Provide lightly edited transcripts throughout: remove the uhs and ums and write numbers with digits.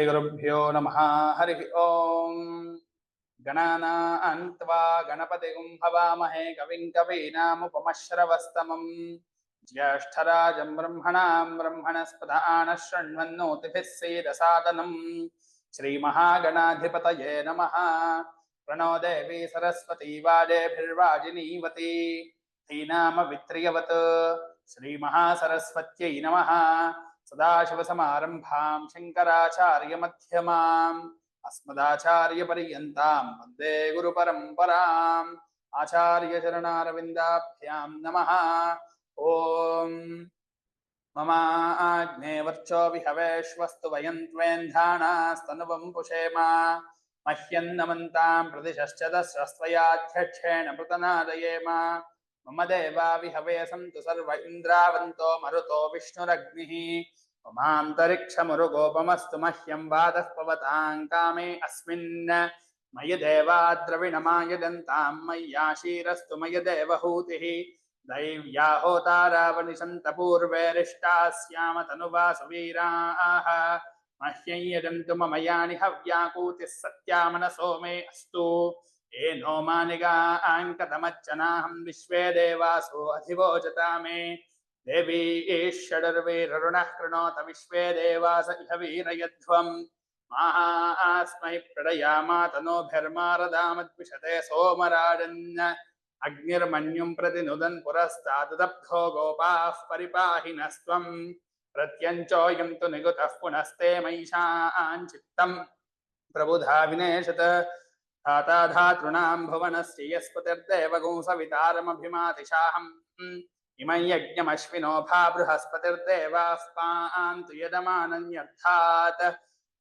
श्रीगुरुभ्यो नमः। हरि ओं। गणानां त्वा गणपतिं हवामहे कविं कवीनामुपमश्रवस्तमं ज्येष्ठराजं ब्रह्मणां ब्रह्मणस्पत आनः शृण्वन्नोतिभिः सीदसादनं श्रीमहागणाधिपतये नमः। प्रणो देवी सरस्वती वाजेभिर्वाजिनीवती धीनामवित्रियवत् श्रीमहासरस्वत्यै नमः। सदाशिवसमारम्भां शङ्कराचार्यमध्यमाम् अस्मदाचार्यपर्यन्तां वन्दे गुरुपरम्पराम्। आचार्यचरणारविन्दाभ्यां नमः। ॐ मम आज्ञे वर्चो विहवेश्वस्तु वयं त्वेन्धानास्तनुवं पुषेम मह्यन्नमन्तां प्रतिशश्च दस्रस्त्वयाध्यक्षेण पृतनादयेम। मम देवा विहवे सन्तु सर्व इन्द्रावन्तो मरुतो विष्णुरग्निः ममान्तरिक्षमुरुगोपमस्तु मह्यं वादः पवतां कामे अस्मिन् मयि देवा द्रविणमायदन्तां मय्याशीरस्तु मयि देवहूतिः दैव्या होतारावनिशन्त पूर्वेरिष्टाः स्याम तनुवा सुवीराः मह्यं यजन्तु मम यानि हव्याकूतिः सत्या मनसो मे अस्तु येनो मानिगाङ्कतमच्चनाहं विश्वे देवासो अधिवोचता मे देवी षडर्वीररुणः कृणोत विश्वे देवास इह वीरयध्वम् मास्मै प्रडयामातनोभिर्मारदामद्विषते सोमराजन् अग्निर्मन्युं प्रतिनुदन् पुरस्ताददब्धो गोपाः परिपाहि नस्त्वं प्रत्यञ्चोऽयं तु निगुतः पुनस्ते मयिषाञ्चित्तं प्रबुधा विनेशत धाता धातॄणां भुवनस्य यस्पतिर्देवगुंसवितारमभिमातिशाहम् इमं यज्ञमश्विनो भा बृहस्पतिर्देवाः पान्तु यदमानन्यर्थात्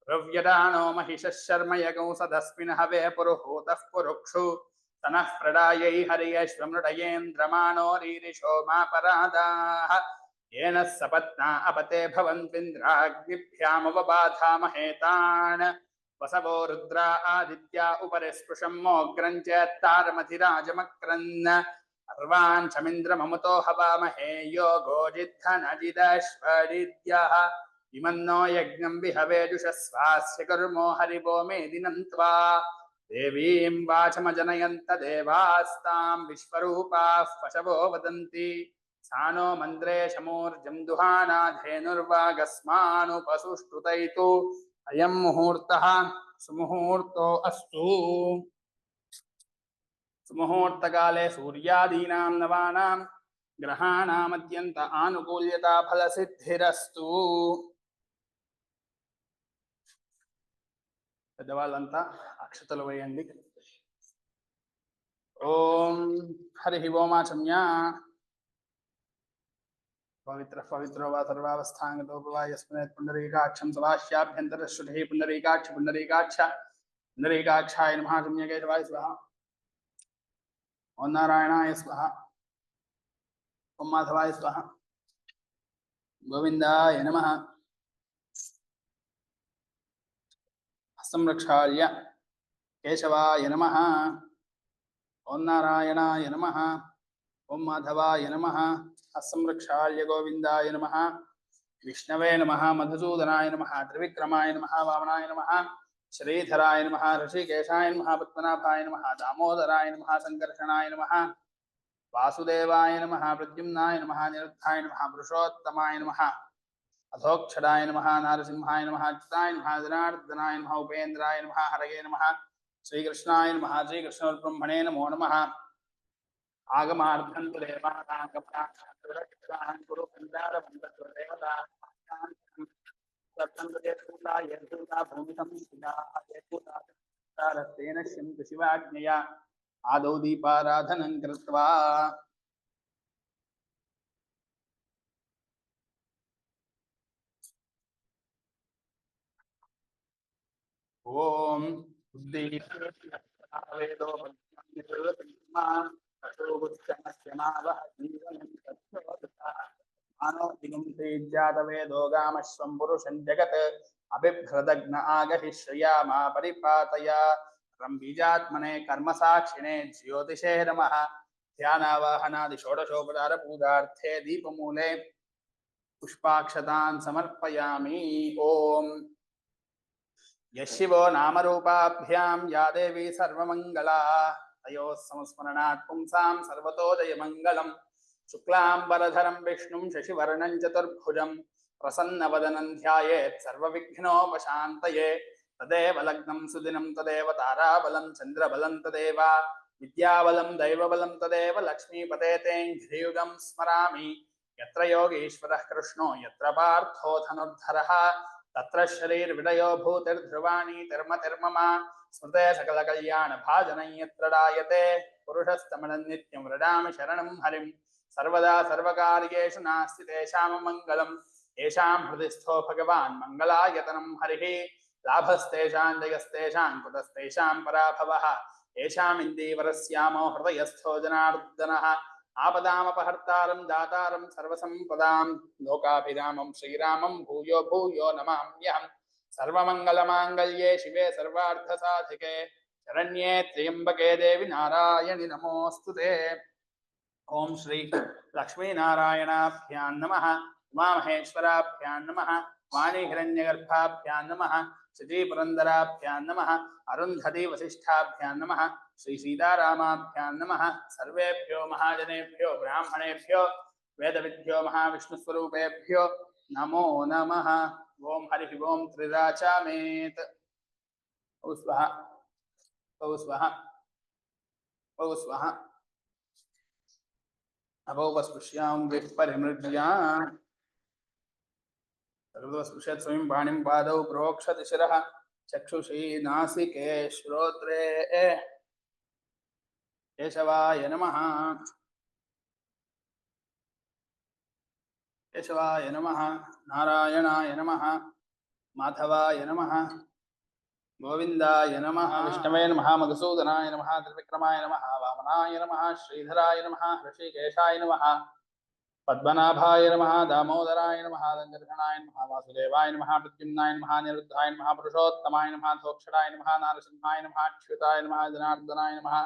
रव्यदानो महिषः शर्म यगुंसदस्मिन् हवे पुरुहूतः पुरुक्षु तनः प्रदायै हर्यश्वमृडयेन्द्रमानो रीरिषो मा परादाः येन सपत्ना अपते भवन्त्विन्द्राग्निभ्यामुपबाधामहे तान् वसवो रुद्रा आदित्या उपरि स्पृशं मोग्रं चेत्तारमधिराजमक्रन् अर्वान् चमिन्द्रममुतो हवामहे योगो जिद्धनजिदश्वरिद्यः इमन्नो यज्ञं विहवेजुषस्वास्य कर्मो हरिवो मेदिनं त्वा देवीं वाचमजनयन्त देवास्तां विश्वरूपाः पशवो वदन्ति सानो मन्द्रे शमूर्जं दुहाना धेनुर्वागस्मानुपसुष्टुतैतु अयं मुहूर्तः सुमुहूर्तो अस्तु। सुमुहूर्तकाले सूर्यादीनां नवानां ग्रहाणामत्यन्त आनुकूल्यता फलसिद्धिरस्तु। పెద్దవాళ్ళంతా అక్షతలు వేయండి. ఓం హరి ఓమాచమ్య పవిత్ర పవిత్రో వా సర్వావస్థాంగతోపవా యస్మత్ పుండరీకాక్షం సవాహ్యాభ్యంతరశ్రుతిః పుండరీకాక్ష పుండరీకాక్ష పుండరీకాక్షాయ నమః. శమ్యకేశవాయ స్వాహ. ఓం నారాయణాయ స్వాహ. ఓం మాధవాయ స్వాహ. గోవిందాయ నమః. సంరక్షాయ కేశవాయ నమః. ఓం నారాయణాయ నమః. ఓం మాధవాయ నమః. సంరక్షాయ గోవిందాయ నమః. విష్ణవే నమః. మధుసూదనాయ నమః. త్రివిక్రమాయ నమః. వామనాయ నమః. శ్రీధరాయ నమః. ఋషికేశాయ నమః. పద్మనాభాయ నమః. దామోదరాయ నమః. సంకర్షణాయ నమః. వాసుదేవాయ నమః. ప్రద్యుమ్నాయ నమః. నిరుద్ధాయ నమః. పురుషోత్తమాయ నమః. अधोक्षराय नमः. नारसिंहाय नमः. अच्युताय नमः. जनार्दनाय नमः. उपेन्द्राय नमः. हरये नमः. श्रीकृष्णाय नमः. श्रीकृष्णब्रह्मणे नमो नमः. आगमार्थं तु देवानां गुरु भूमिं शिवाज्ञया आदौ दीपाराधनं कृत्वा ओम वेदो गामश्वं पुरुषं जगत् अबिभ्रदग्न आगहि श्रियामा परिपातया रंबीजात्मने कर्मसाक्षिणे ज्योतिषे नमः. ध्यानावाहनादि षोडशोपचार पूजार्थे पुष्पाक्षतान् समर्पयामि। ओम यशिवो नामरूपाभ्यां या देवी सर्वमङ्गला तयोः संस्मरणात् पुंसां सर्वतोदयमङ्गलम् शुक्लाम्बरधरं विष्णुं शशिवर्णं चतुर्भुजं प्रसन्नवदनं ध्यायेत् सर्वविघ्नोपशान्तये तदेव लग्नं सुदिनं तदेव ताराबलं चन्द्रबलं तदेव विद्याबलं दैवबलं तदेव लक्ष्मीपते तेऽङ्घ्रियुगं स्मरामि यत्र योगीश्वरः कृष्णो यत्र पार्थो धनुर्धरः तत्र शरीरविदयो भूतिर्ध्रुवाणी तिर्मतिर्मम स्मृते सकलकल्याणभाजनं यत्र दायते पुरुषस्तमनं नित्यं व्रजामि शरणं हरिं सर्वदा सर्वकार्येषु नास्ति तेषां मङ्गलं येषां हृदि स्थो भगवान् मङ्गलायतनं हरिः लाभस्तेषां जयस्तेषां कुतस्तेषां पराभवः येषाम् इन्दीवरस्यामो हृदयस्थो जनार्दनः आपदामपहर्तारं दातारं सर्वसम्पदां लोकाभिरामं श्रीरामं भूयो भूयो नमाम्यहम् सर्वमङ्गलमाङ्गल्ये शिवे सर्वार्थसाधिके शरण्ये त्र्यम्बके देवि नारायणि नमोऽस्तुते। ओम श्री लक्ष्मीनारायणाभ्यां नमः उमामहेश्वराभ्यां नमः वाणीहिरण्यगर्भाभ्यां नमः श्रीपुरन्दराभ्यां नमः अरुन्धती वसिष्ठाभ्यां नमः श्री सीतारामाभ्यां नमः सर्वेभ्यो महाजनेभ्यो ब्राह्मणेभ्यो वेदविद्यो महाविष्णुस्वरूपेभ्यो नमो नमः। ओम हरिः ओम त्रिराचामेत औ स्वः औ स्वः औ स्वः अभोपस्पृश्यां विपरिमृज्या सर्वस्पृशत् स्वयं पाणिं पादौ प्रोक्षति शिरः चक्षुषी नासिके श्रोत्रे केशवाय नमः केशवाय नमः नारायणाय नमः माधवाय नमः गोविंदाय नमः विष्णवे नमः मधुसूदनाय नमः त्रिविक्रमाय नमः वामनाय नमः श्रीधराय नमः ऋषिकेशाय नमः पद्मनाभाय नमः दामोदराय नमः दंडकर्णनाय नमः वासुदेवाय नमः प्रद्युम्नाय नमः निरुद्धाय नमः पुरुषोत्तमाय नमः धोक्षराय नमः नारसिंहाय नमः अच्युताय नमः जनार्दनाय नमः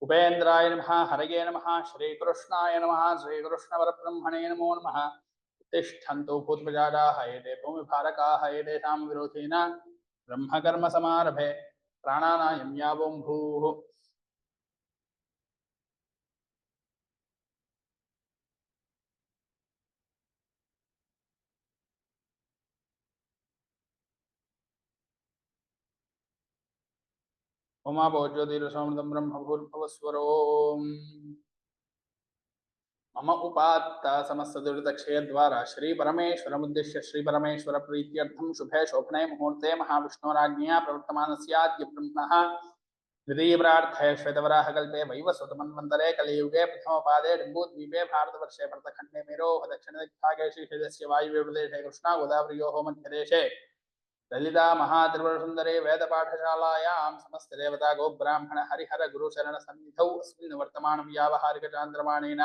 उपेन्द्राय नमः हरये नमः श्रीकृष्णाय नमः श्रीकृष्णवरब्रह्मणे नमो नमः तिष्ठन्तु भूतप्रजाताः एते भूमिभारकाः एतेषां विरोधेन ब्रह्मकर्मसमारभे प्राणानायं यावोऽम्भूः उमा भोज्योतिरसमृतं ब्रह्मभूर्भुवस्वरोम् मम उपात्त समस्तदुरितक्षयद्वारा श्री परमेश्वरमुद्दिश्य श्री परमेश्वर प्रीत्यर्थं शुभे शोभने मुहूर्ते महाविष्णोराज्ञया प्रवर्तमानस्याद्य ब्रह्मणः द्वितीयप्रार्थे श्वेतवराहकल्पे वैवस्वतमन्वन्तरे कलियुगे प्रथमपादे जम्बूद्वीपे भारतवर्षे भरतखण्डे मेरोः दक्षिणदिग्भागे श्रीशैलस्य वायुव्ये प्रदेशे कृष्णा गोदावर्योः मध्यदेशे ललिता महात्रिपुरसुन्दरी वेदपाठशालायां समस्तदेवता गोब्राह्मण हरिहर गुरुशरणसन्निधौ अस्मिन् वर्तमानं व्यावहारिकचान्द्रमाणेन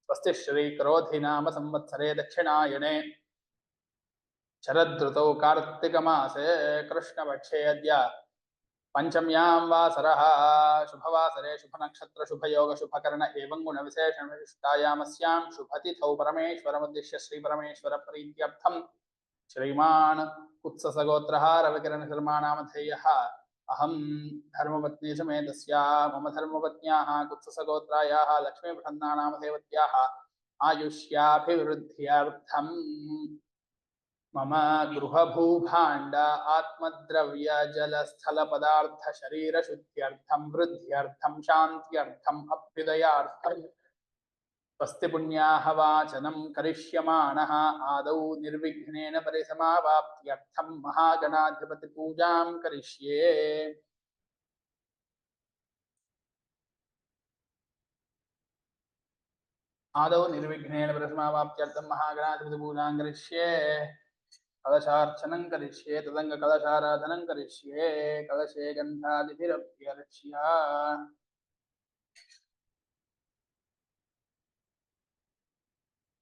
स्वस्ति श्री नाम संवत्सरे दक्षिणायने शरदृतौ कार्तिकमासे कृष्णपक्षे अद्य पंचम्यां वासरः शुभवासरे शुभनक्षत्र शुभयोग शुभकर्ण एवं गुणविशेषण विशिष्टायामस्यां शुभतिथौ परमेश्वरमुद्दिश्य श्री परमेश्वर प्रीत्यर्थं श्रीमान् कुत्ससगोत्रः रविकिरणशर्मा नामधेयः अहं धर्मपत्नी समेतस्या मम धर्मपत्न्याः कुत्ससगोत्रायाः लक्ष्मीप्रसन्ना नामधेवत्याः आयुष्याभिवृद्ध्यर्थं मम गृहभूभाण्ड आत्मद्रव्य जलस्थल पदार्थ शरीर शुद्ध्यर्थं वृद्ध्यर्थं शान्त्यर्थं अभ्युदयार्थं स्वस्ति पुण्याः वाचनं करिष्यमाणः आदौ निर्विघ्नेन परिसमावाप्त्यर्थं महागणाधिपति पूजां करिष्ये। आदौ निर्विघ्नेन परिसमावाप्त्यर्थं महागणाधिपति पूजां करिष्ये। कलशार्चनं करिष्ये तदङ्गकलशाराधनं करिष्ये कलशे गन्धादिभिरभ्यर्च्य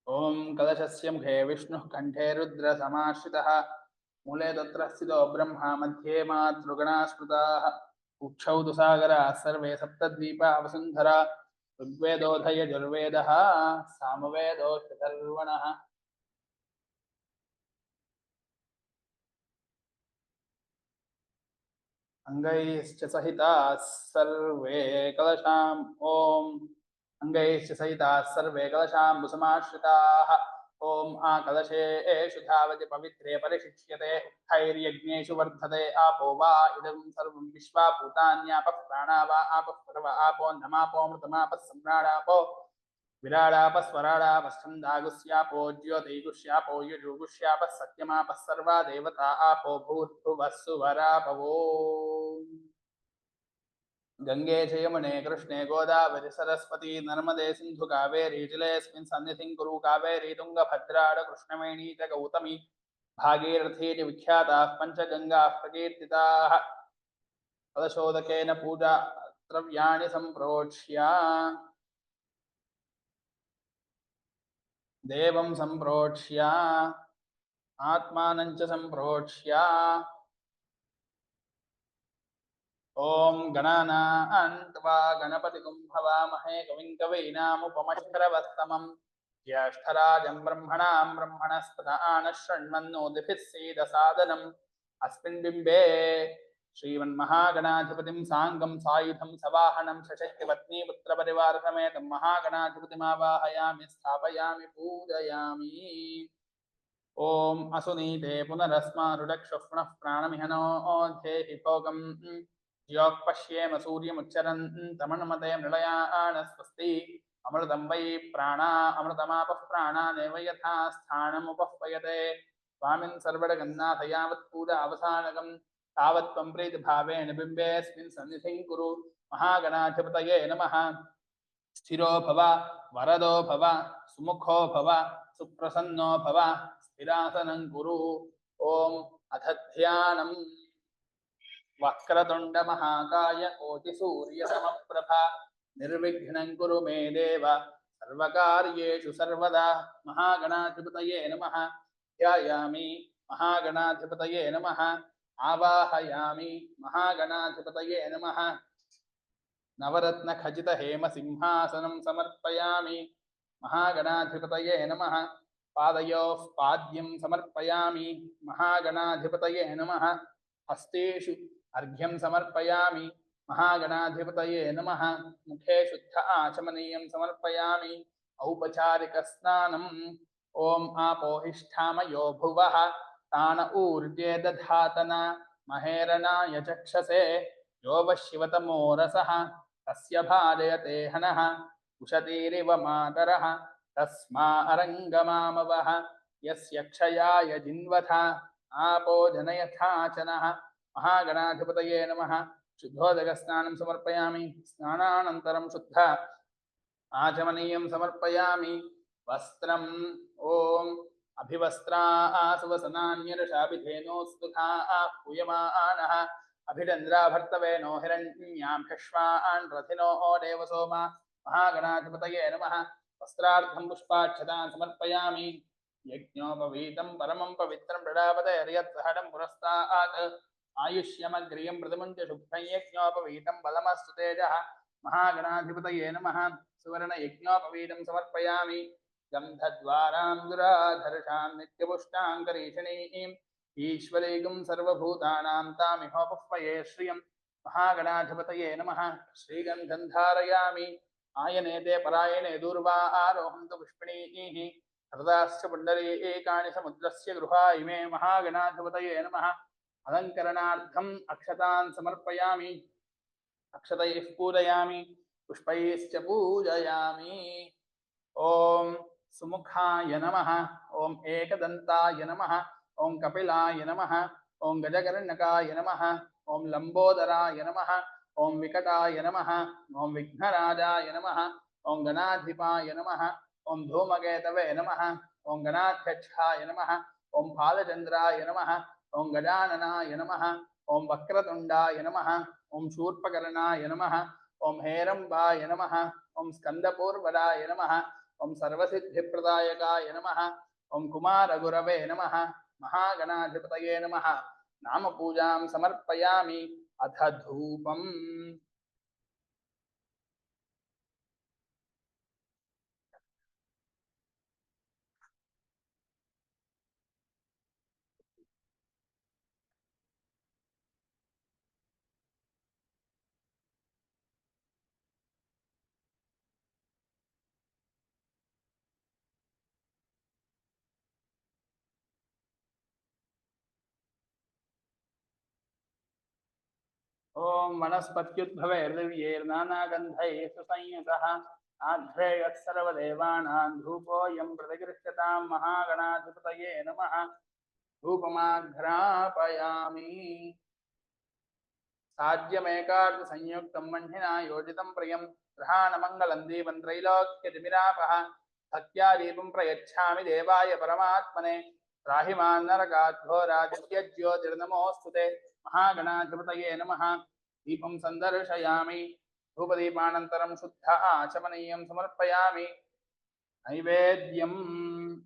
ओम कलशस्य मुखे विष्णुः कंठे रुद्र समाश्रितः मूले तत्र स्थितो ब्रह्मा मध्ये मातृगणा स्मृताः उक्षौ तु सागराः सर्वे सप्तद्वीपा वसुन्धरा ऋग्वेदोऽधयजुर्वेदः सामवेदोऽथर्वणः । अंगैश्च सहिताः सर्वे कलशाम् ॐ अंगैश्च सहिताः सर्वे कलशाम्बुसमाश्रिताः ॐ आकलशेषु धावति पवित्रे परिशिच्यते उत्थैर्यज्ञेषु वर्धते आपो वा इदं सर्वं विश्वा भूतान्यापः प्राणा वा आपः सर्व आपोऽन्नमापोऽमृतमापः सम्राडापो विराडापस्वराडापश्चन्दागुस्यापो ज्योतिगुष्यापो यजुगुष्यापः सत्यमापः सर्वा देवता आपो भूर्भुवः सुवरापवो गंगे च यमुने कृष्णे गोदावरि सरस्वती नर्मदे सिंधु कावेरी जलेऽस्मिन् सन्निधिं कुरु कावेरी तुङ्गभद्राढ कृष्णवेणी च गौतमी भागीरथी च विख्याताः पञ्चगङ्गाः प्रकीर्तिताः कलशोदकेन पूजा द्रव्याणि सम्प्रोक्ष्य देवं सम्प्रोक्ष्य आत्मानं च सम्प्रोक्ष्य ॐ गणानान्त्वा गणपतिगुं भवामहे कविं कवीनामुपमश्रवस्तमम् ज्येष्ठराजं ब्रह्मणां ब्रह्मणस्पत आनः शृण्वन्नोतिभिः सीदसादनम् अस्मिन् बिम्बे श्रीमन्महागणाधिपतिं साङ्गं सायुधं सवाहनं सशक्तिपत्नी पुत्रपरिवारसमेतं महागणाधिपतिमावाहयामि स्थापयामि पूजयामि ॐ असुनीते पुनरस्मारुदक्षः पुनः प्राणमिहनो धेहि भोगम् ज्योः पश्येम सूर्यमुच्चरन्तमनुमते मृळयाण स्वस्ति अमृतं वै प्राणा अमृतमापः प्राणानेव यथा स्थानमुपह्वयते स्वामिन् सर्वजगन्नाथ यावत् पूजा अवसानकं तावत् त्वं प्रीतिभावेन बिम्बेऽस्मिन् सन्निधिं कुरु महागणाधिपतये नमः स्थिरो भव वरदो भव सुमुखो भव सुप्रसन्नो भव स्थिरासनं कुरु ॐ अथ ध्यानम् वक्रतुंड महाकाय कोटिसूर्यसमप्रभा निर्विघ्नं कुरु मे देव सर्वकार्येषु सर्वदा महागणाधिपतये नमः ध्यायामि महागणाधिपतये नमः आवाहयामि महागणाधिपतये नमः नवरत्न खचित हेम सिंहासनं समर्पयामि महागणाधिपतये नमः पादयोः पाद्यं समर्पयामि महागणाधिपतये नमः हस्तेषु अर्घ्यं समर्पयामि महागणाधिपतये नमः मुखे शुद्ध आचमनीयं समर्पयामि औपचारिकस्नानम् ॐ आपोहिष्ठामयो भुवः तान ऊर्जे दधातना महेरणाय चक्षसे यो वशिवतमो रसः तस्य भाजयते हनः उशतीरिव मातरः तस्मा अरङ्गमामवः यस्य क्षयाय जिन्वथा आपो जनयथाचनः महागणाधिपतये नमः शुद्धोदकस्नानं समर्पयामि स्नानानन्तरं शुद्ध आचमनीयं समर्पयामि वस्त्रम् ॐ अभिवस्त्रासुवसनान्यर्षाभिधेनोस्तुधा पूयमानः अभिडन्द्राभर्तवेनो हिरण्याभ्यश्वान् रथिनो देवसोमा महागणाधिपतये नमः वस्त्रार्थं पुष्पाक्षतान् समर्पयामि यज्ञोपवीतं परमं पवित्रं प्रजापतेर्यत्सहडं पुरस्तात् आयुष्यमग्रियं प्रथमं च शुभ्रं यज्ञोपवीतं बलमस्तु तेजः महागणाधिपतये नमः सुवर्णयज्ञोपवीतं समर्पयामि गन्धद्वारां दुराधर्षां नित्यपुष्टां करीषणीम् ईश्वरीगुं सर्वभूतानां तामिहोपह्वये श्रियं महागणाधिपतये नमः श्रीगन्धं धारयामि आयने ते परायणे दूर्वा आरोहन्तु पुष्पिणीः हृदाश्च पुण्डरीकाणि समुद्रस्य गृहा इमे महागणाधिपतये नमः अलङ्करणार्थम् अक्षतान् समर्पयामि अक्षतैः पूजयामि पुष्पैश्च पूजयामि ॐ सुमुखाय नमः ॐ एकदन्ताय नमः ॐ कपिलाय नमः ॐ गजकर्णकाय नमः ॐ लम्बोदराय नमः ॐ विकटाय नमः ॐ विघ्नराजाय नमः ॐ गणाधिपाय नमः ॐ धूमकेतवे नमः ॐ गणाध्यक्षाय नमः ॐ फालचन्द्राय नमः ॐ गजाननाय नमः ॐ वक्रतुण्डाय नमः ॐ शूर्पकर्णाय नमः ॐ हेरम्बाय नमः ॐ स्कन्दपूर्वराय नमः ॐ सर्वसिद्धिप्रदायकाय नमः ॐ कुमारगुरवे नमः महागणाधिपतये नमः नामपूजां समर्पयामि अथ धूपम् ओम वनस्पत्युद्भवैर्दिव्यैर्नानागन्धैः सुसंयुतः आध्रेयः सर्वदेवानां धूपोऽयं प्रतिगृह्यतां महागणाधिपतये नमः। धूपमाघ्रापयामि। साध्यमेकार्धसंयुक्तं मह्निना योजितं प्रियं ग्रहाणमङ्गलं दीपं त्रैलोक्यतिमिरापः भक्त्या दीपं प्रयच्छामि देवाय परमात्मने त्राहि मां नरकाद्घोरादित्यज्योतिर्नमोऽस्तु ते महागणाधिपतये नमः। दीपं सन्दर्शयामि धूपदीपानन्तरं शुद्ध आचमनीयं समर्पयामि। नैवेद्यम्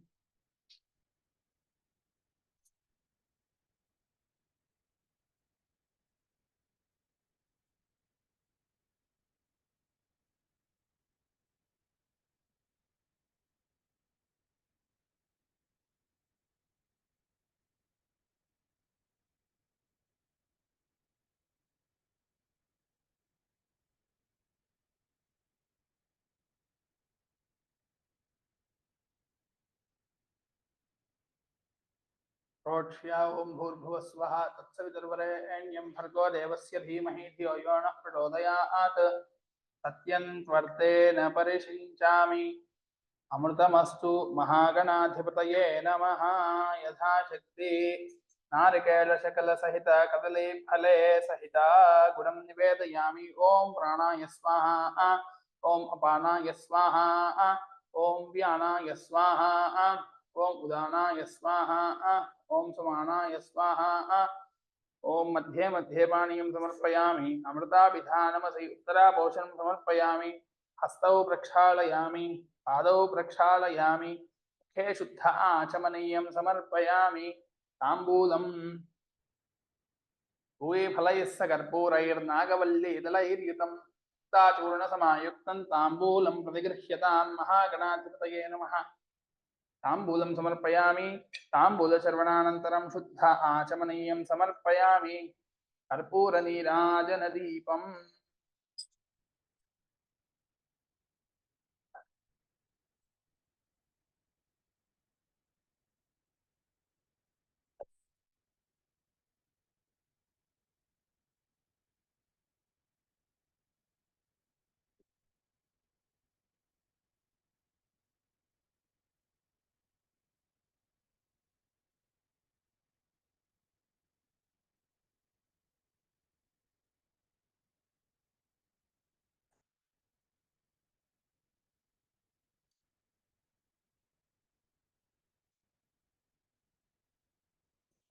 प्रोक्ष्या ओं भूर्भुवस्वः तत्सवितुर्वरेण्यं भर्गो देवस्य धीमहि धियो यो नः प्रचोदयात्। सत्यन्त्वर्तेन परिषिञ्चामि। अमृतमस्तु महागणाधिपतये नमः। यथाशक्ति नारिकेलशकलसहित कदलीफले सहित गुणं निवेदयामि। ओं प्राणाय स्वाहा, ओं अपानाय स्वाहा, ओं व्यानाय स्वाहा, ओं उदानाय स्वाहा, ओं समानाय स्वाहा, ओं मध्ये मध्ये पानीयं समर्पयामि। अमृताभिधानमसि उत्तरापोषणं समर्पयामि। हस्तौ प्रक्षालयामि, पादौ प्रक्षालयामि, मुखे शुद्ध आचमनीयं समर्पयामि। ताम्बूलम् भूयफलैः कर्पूरैर्नागवल्लीदलैर्युतं मुक्ताचूर्णसमायुक्तं ताम्बूलं प्रतिगृह्यतां महागणाधिपतये नमः। ताम्बूलं समर्पयामि। ताम्बूलचर्वणानन्तरं शुद्ध आचमनीयं समर्पयामि। कर्पूरनीराजनदीपम्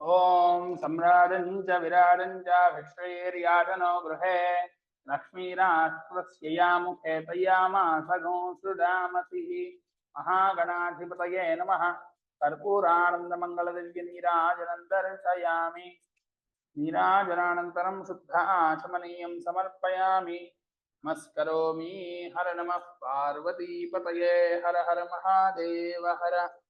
ओं सम्राजं च विराजं च भिक्षैर्यातनो गृहे लक्ष्मीराष्ट्रस्य मुखे तयामासगो सृजामसिः। महागणाधिपतये नमः। कर्पूरानन्दमङ्गलदिव्यनीराजनं दर्शयामि। नीराजनानन्तरं शुद्ध आचमनीयं समर्पयामि। नमस्करोमि। हर नमः पार्वतीपतये हर हर महादेव हर।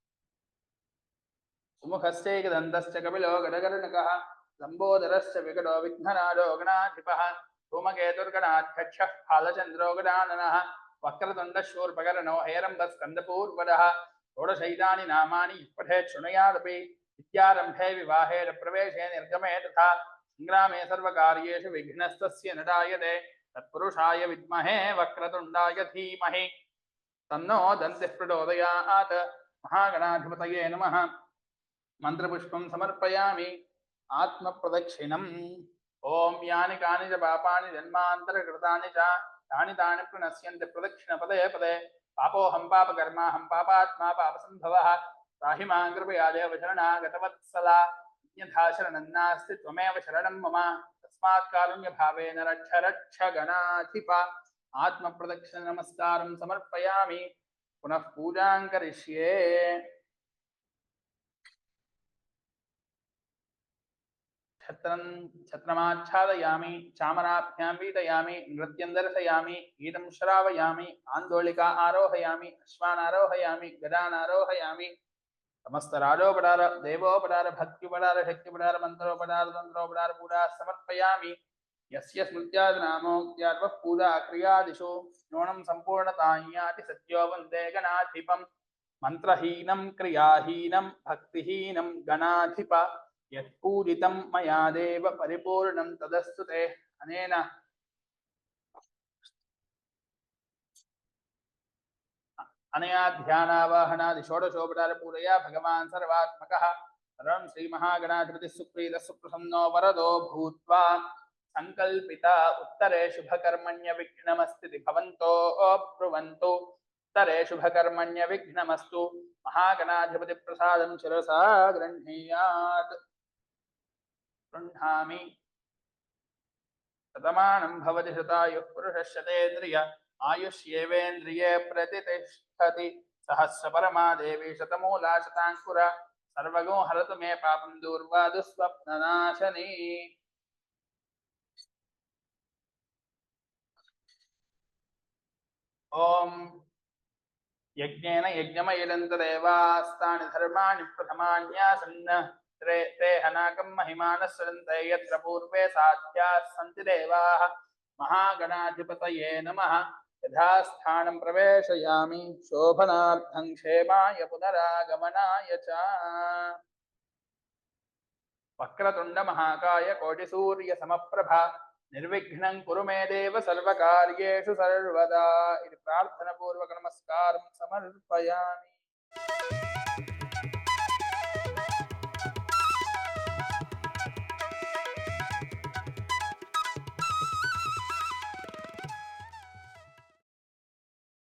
सुमुखस्यैकदन्तश्च कपिलो गडगर्णकः लम्बोदरश्च विकटो विघ्नराजो गणाधिपः धूमकेतुर्गणाध्यक्षः फालचन्द्रो गजाननः वक्रतुण्डशूर्पकर्णो हेरम्बस्कन्दपूर्वदः षोडशैतानि नामानि पठेत् शृणुयादपि विद्यारम्भे विवाहे प्रवेशे निर्गमे तथा सङ्ग्रामे सर्वकार्येषु विघ्नस्तस्य न जायते तत्पुरुषाय विद्महे वक्रतुण्डाय धीमहि तन्नो दन्तिः प्रचोदयात्। महागणाधिपतये नमः। मंत्रपुष्पं समर्पयामि। आत्मप्रदक्षिणम् ओं यानि कानि च पापानि जन्मान्तरकृतानि च तानि तानि प्रणश्यन्ति प्रदक्षिणपदे पदे पापोऽहं पापकर्माहं पापात्मा पापसम्भवः त्राहि मां कृपया देव शरणागतवत्सला अन्यथा शरणं नास्ति त्वमेव शरणं मम तस्मात् कारुण्यभावेन रक्ष रक्ष गणाधिप। आत्मप्रदक्षिणनमस्कारं समर्पयामि। पुनः पूजां करिष्ये। छत्रमाच्छादयामि चामराभ्यां वीतयामि नृत्यं दर्शयामि गीतं श्रावयामि आन्दोलिका आरोहयामि अश्वान् आरोहयामि गदान् आरोहयामि। समस्तराजोपचार देवोपचार भक्त्युपचार शक्त्युपचार मन्त्रोपचार तन्त्रोपचार पूजा समर्पयामि। यस्य स्मृत्यादिनामोक्त्यार्वः पूजा क्रियादिषु न्यूनं सम्पूर्णतायाति सत्यो वन्दे गणाधिपम्। मन्त्रहीनं क्रियाहीनं भक्तिहीनं गणाधिप यत्पूजितं मया देव परिपूर्णं तदस्तु ते। अनेन अनया ध्यानावाहनादि षोडशोपचारपूजया भगवान् सर्वात्मकः सर्वं श्रीमहागणाधिपतिः सुप्रीतः सुप्रसन्नो वरदो भूत्वा संकल्पिता उत्तरे शुभकर्मण्य विघ्नमस्ति भवन्तो ब्रुवन्तु उत्तरे शुभकर्मण्य विघ्नमस्तु महागणाधिपति प्रसादं शिरसा गृह्णीयात् गृह्णामि शतमानं भवति शतायुः पुरुषः शतेन्द्रिय आयुष्येवेन्द्रिये प्रतितिष्ठति सहस्रपरमा देवी शतमूला शताङ्कुरा सर्वगो हरतु मे पापं दूर्वा दुःस्वप्ननाशनी ओम यज्ञेन यज्ञमयिदन्तदेवास्तानि धर्माणि प्रथमान्यासन् ते हनाकं महिमानः सदन्ते यत्र पूर्वे साध्याः सन्ति देवाः महागणाधिपतये नमः यथास्थानं प्रवेशयामि शोभनार्थं क्षेमाय पुनरागमनाय च वक्रतुंड महाकाय कोटिसूर्यसमप्रभा निर्विघ्नं कुरु मे देव सर्वकार्येषु सर्वदा इति प्रार्थनापूर्वक नमस्कारं समर्पयामि।